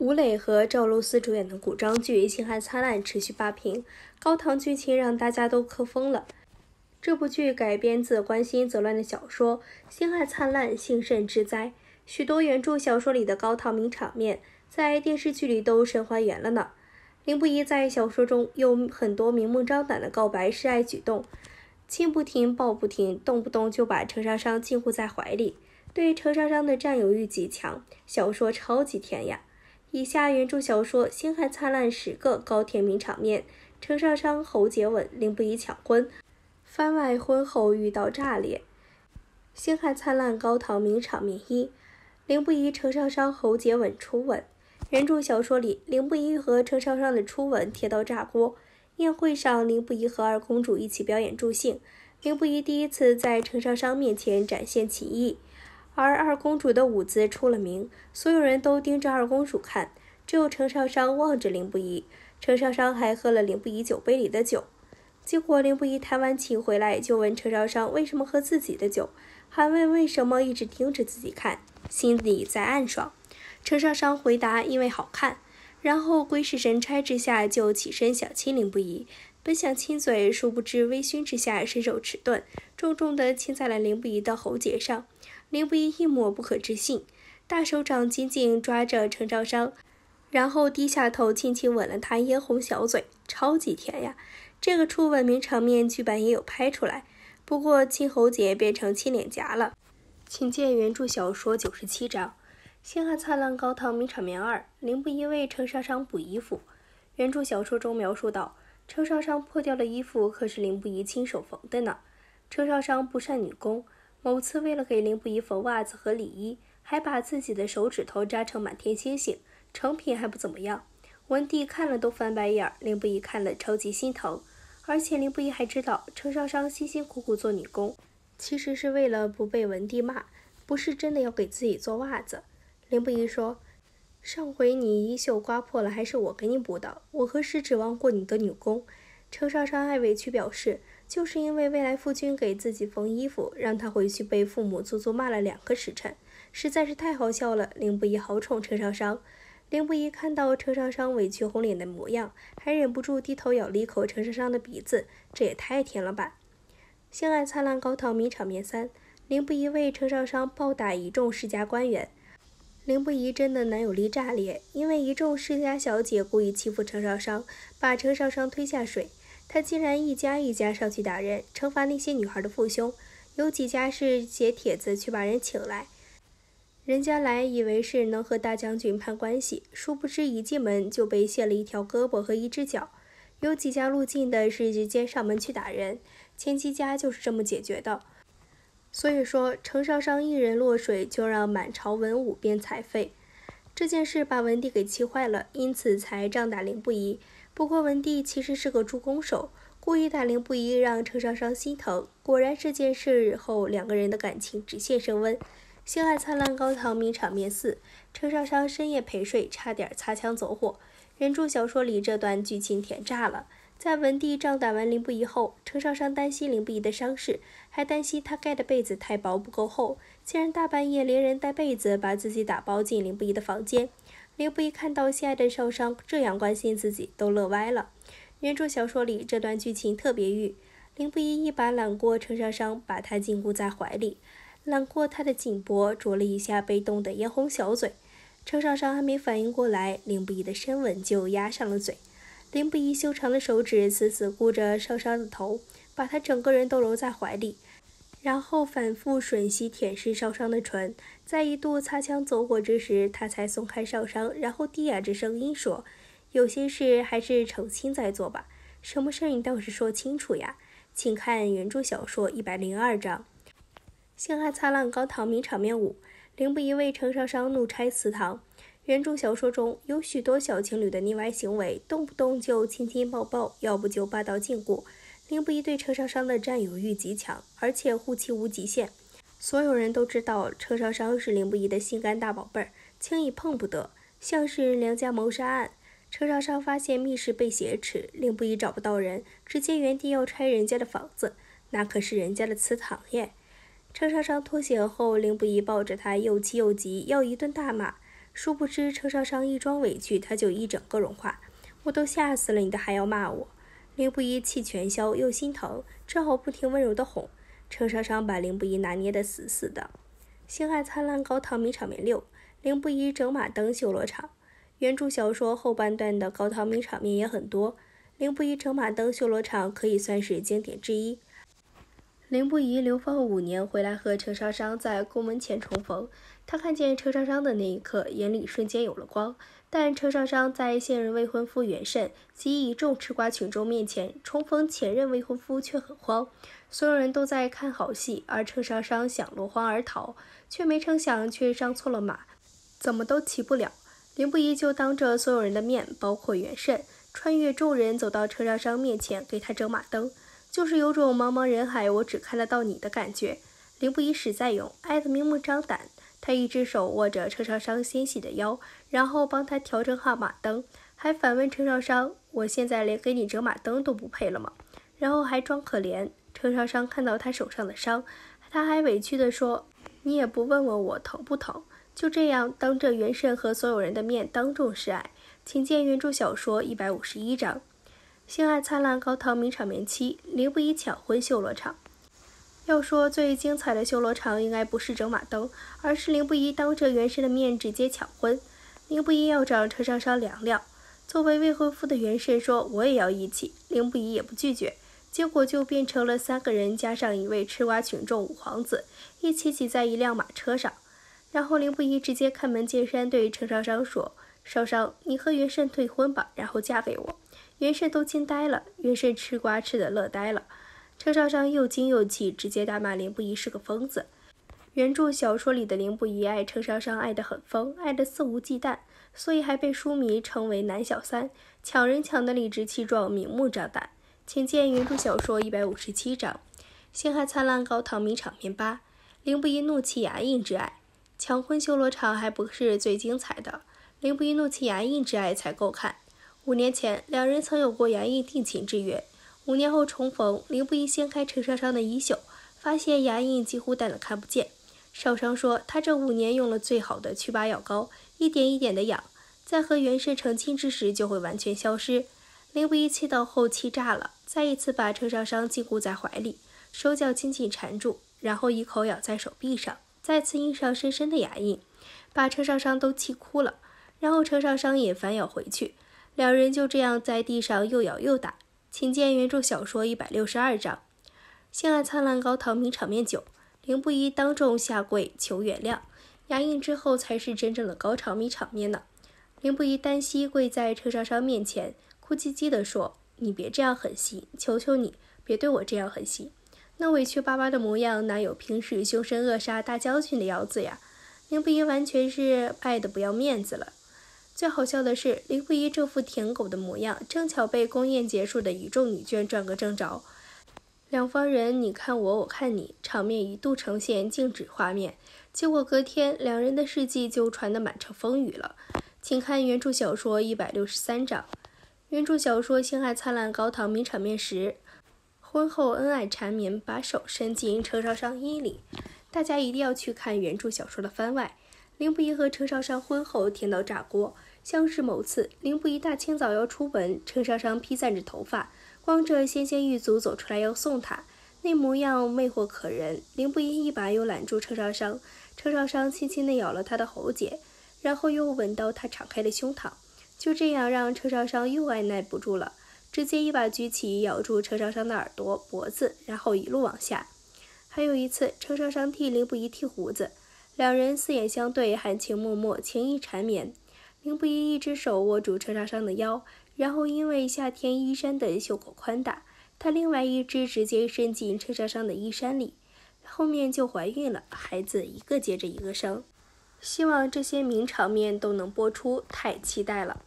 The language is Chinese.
吴磊和赵露思主演的古装剧《星汉灿烂》持续霸屏，高唐剧情让大家都磕疯了。这部剧改编自关心则乱的小说《星汉灿烂，幸甚之哉》，许多原著小说里的高唐名场面，在电视剧里都神还原了呢。凌不疑在小说中有很多明目张胆的告白示爱举动，亲不停，抱不停，动不动就把程少商禁锢在怀里，对程少商的占有欲极强，小说超级甜呀。以下原著小说《星汉灿烂》10个高甜名场面：程少商喉接吻，凌不疑抢婚，番外婚后遇到炸裂。星汉灿烂高唐名场面1：凌不疑程少商喉接吻初吻。原著小说里，凌不疑和程少商的初吻甜到炸锅。宴会上，凌不疑和二公主一起表演助兴，凌不疑第一次在程少商面前展现情意。而二公主的舞姿出了名，所有人都盯着二公主看，只有程少商望着凌不疑。程少商还喝了凌不疑酒杯里的酒。结果凌不疑弹完琴回来，就问程少商为什么喝自己的酒，还问为什么一直盯着自己看，心里在暗爽。程少商回答因为好看，然后鬼使神差之下就起身想亲凌不疑。本想亲嘴，殊不知微醺之下伸手迟钝，重重地亲在了凌不疑的喉结上。凌不疑一抹不可置信，大手掌紧紧抓着程少商，然后低下头轻轻吻了他嫣红小嘴，超级甜呀。这个初吻名场面剧版也有拍出来，不过亲喉结变成亲脸颊了。请见原著小说97章。星汉灿烂高唐名场面2：凌不疑为程少商补衣服。原著小说中描述到，程少商破掉了衣服可是凌不疑亲手缝的呢。程少商不善女工，某次为了给凌不疑缝袜子和里衣，还把自己的手指头扎成满天星星，成品还不怎么样。文帝看了都翻白眼，凌不疑看了超级心疼。而且凌不疑还知道程少商辛辛苦苦做女工，其实是为了不被文帝骂，不是真的要给自己做袜子。凌不疑说，上回你衣袖刮破了还是我给你补的，我何时指望过你的女工。程少商还委屈表示，就是因为未来夫君给自己缝衣服，让他回去被父母足足骂了2个时辰，实在是太好笑了。凌不疑好宠程少商。凌不疑看到程少商委屈红脸的模样，还忍不住低头咬了一口程少商的鼻子，这也太甜了吧。星汉灿烂高唐名场面3：凌不疑为程少商暴打一众世家官员。凌不疑真的男友力炸裂，因为一众世家小姐故意欺负程少商，把程少商推下水，他竟然一家一家上去打人，惩罚那些女孩的父兄。有几家是写帖子去把人请来，人家来以为是能和大将军攀关系，殊不知一进门就被卸了一条胳膊和一只脚。有几家路近的是直接上门去打人，前几家就是这么解决的。所以说程少商一人落水，就让满朝文武变残废。这件事把文帝给气坏了，因此才杖打凌不疑。不过文帝其实是个助攻手，故意打凌不疑，让程少商心疼。果然这件事后2个人的感情直线升温。星汉灿烂高唐名场面4：程少商深夜陪睡，差点擦枪走火。原著小说里这段剧情甜炸了。在文帝杖打完凌不疑后，程少商担心凌不疑的伤势，还担心他盖的被子太薄不够厚，竟然大半夜连人带被子把自己打包进凌不疑的房间。凌不疑看到心爱的少商这样关心自己，都乐歪了。原著小说里这段剧情特别御，凌不疑一把揽过程少商，把他禁锢在怀里，揽过他的颈脖，啄了一下被冻得嫣红小嘴。程少商还没反应过来，凌不疑的深吻就压上了嘴。凌不疑修长的手指死死箍着少商的头，把他整个人都揉在怀里，然后反复吮吸舔舐少商的唇。在一度擦枪走火之时，他才松开少商，然后低哑着声音说，有些事还是澄清再做吧，什么事你倒是说清楚呀。请看原著小说102章。星汉灿烂高唐名场面5：凌不疑为程少商怒拆祠堂。原著小说中有许多小情侣的腻歪行为，动不动就亲亲抱抱，要不就霸道禁锢。凌不疑对程少商的占有欲极强，而且护妻无极限。所有人都知道程少商是凌不疑的心肝大宝贝儿，轻易碰不得，像是良家谋杀案。程少商发现密室被挟持，凌不疑找不到人，直接原地要拆人家的房子，那可是人家的祠堂耶。程少商脱险后，凌不疑抱着他又气又急，要一顿大骂，殊不知车少商一装委屈，他就一整个融化。我都吓死了，你的还要骂我？凌不疑气全消，又心疼，只好不停温柔地哄。车少商把凌不疑拿捏得死死的。星海灿烂高唐名场面6，凌不疑整马灯修罗场。原著小说后半段的高唐名场面也很多，凌不疑整马灯修罗场可以算是经典之一。凌不疑流放5年回来和车少商在宫门前重逢，他看见车少商的那一刻，眼里瞬间有了光。但车少商在现任未婚夫袁慎及一众吃瓜群众面前重逢前任未婚夫却很慌。所有人都在看好戏，而车少商想落荒而逃，却没成想却上错了马，怎么都骑不了。凌不疑就当着所有人的面，包括袁慎，穿越众人走到车少商面前给他整马灯，就是有种茫茫人海我只看得到你的感觉。凌不疑实在勇，爱得明目张胆。他一只手握着车少商纤细的腰，然后帮他调整好马灯，还反问车少商：“我现在连给你整马灯都不配了吗？”然后还装可怜。车少商看到他手上的伤，他还委屈地说：“你也不问问我疼不疼？”就这样，当着袁慎和所有人的面当众示爱，请见原著小说151章。星海灿烂高唐名场面7，凌不疑抢婚修罗场。要说最精彩的修罗场，应该不是整马灯，而是凌不疑当着袁慎的面直接抢婚。凌不疑要找车少商量量，作为未婚夫的袁慎说我也要一起，凌不疑也不拒绝，结果就变成了3个人加上一位吃瓜群众五皇子，一起挤在一辆马车上。然后凌不疑直接开门见山对车少商说：“少商，你和袁慎退婚吧，然后嫁给我。”袁慎都惊呆了，袁慎吃瓜吃得乐呆了。车少商又惊又气，直接大骂凌不疑是个疯子。原著小说里的凌不疑爱车少商爱得很疯，爱得肆无忌惮，所以还被书迷称为男小三，抢人抢得理直气壮，明目张胆。请见原著小说157章。星海灿烂高唐名场面8，凌不疑怒气牙印之爱。抢婚修罗场还不是最精彩的，凌不疑怒气牙印之爱才够看。5年前，两人曾有过牙印定情之约。5年后重逢，凌不疑掀开车少商的衣袖，发现牙印几乎淡得看不见。少商说他这5年用了最好的祛疤药膏，一点一点的养，在和袁氏成亲之时就会完全消失。凌不疑气到后气炸了，再一次把车少商禁锢在怀里，手脚紧紧缠住，然后一口咬在手臂上，再次印上深深的牙印，把车少商都气哭了。然后车少商也反咬回去，两人就这样在地上又咬又打。请见原著小说162章。星海灿烂高唐名场面9，凌不疑当众下跪求原谅。牙印之后才是真正的高潮名场面呢。凌不疑单膝跪在车少商面前，哭唧唧地说：“你别这样狠心，求求你，别对我这样狠心。”那委屈巴巴的模样，哪有平时凶神恶煞大将军的样子呀？凌不疑完全是爱得不要面子了。最好笑的是，凌不疑这副舔狗的模样，正巧被宫宴结束的一众女眷转个正着。两方人你看我，我看你，场面一度呈现静止画面。结果隔天，两人的事迹就传得满城风雨了。请看原著小说163章。原著小说《星海灿烂高唐名场面10》，婚后恩爱缠绵，把手伸进车少商衣里。大家一定要去看原著小说的番外。凌不疑和车少商婚后甜到炸锅，像是某次凌不疑大清早要出门，车少商披散着头发，光着纤纤玉足走出来要送他，那模样魅惑可人。凌不疑一把又揽住车少商，车少商轻轻地咬了他的喉结，然后又吻到他敞开的胸膛，就这样让车少商又按耐不住了，直接一把举起咬住车少商的耳朵脖子，然后一路往下。还有一次，车少商替凌不疑剃胡子，两人四眼相对，含情脉脉，情意缠绵。凌不疑一只手握住车少商的腰，然后因为夏天衣衫的袖口宽大，他另外一只直接伸进车少商的衣衫里，后面就怀孕了，孩子一个接着一个生。希望这些名场面都能播出，太期待了。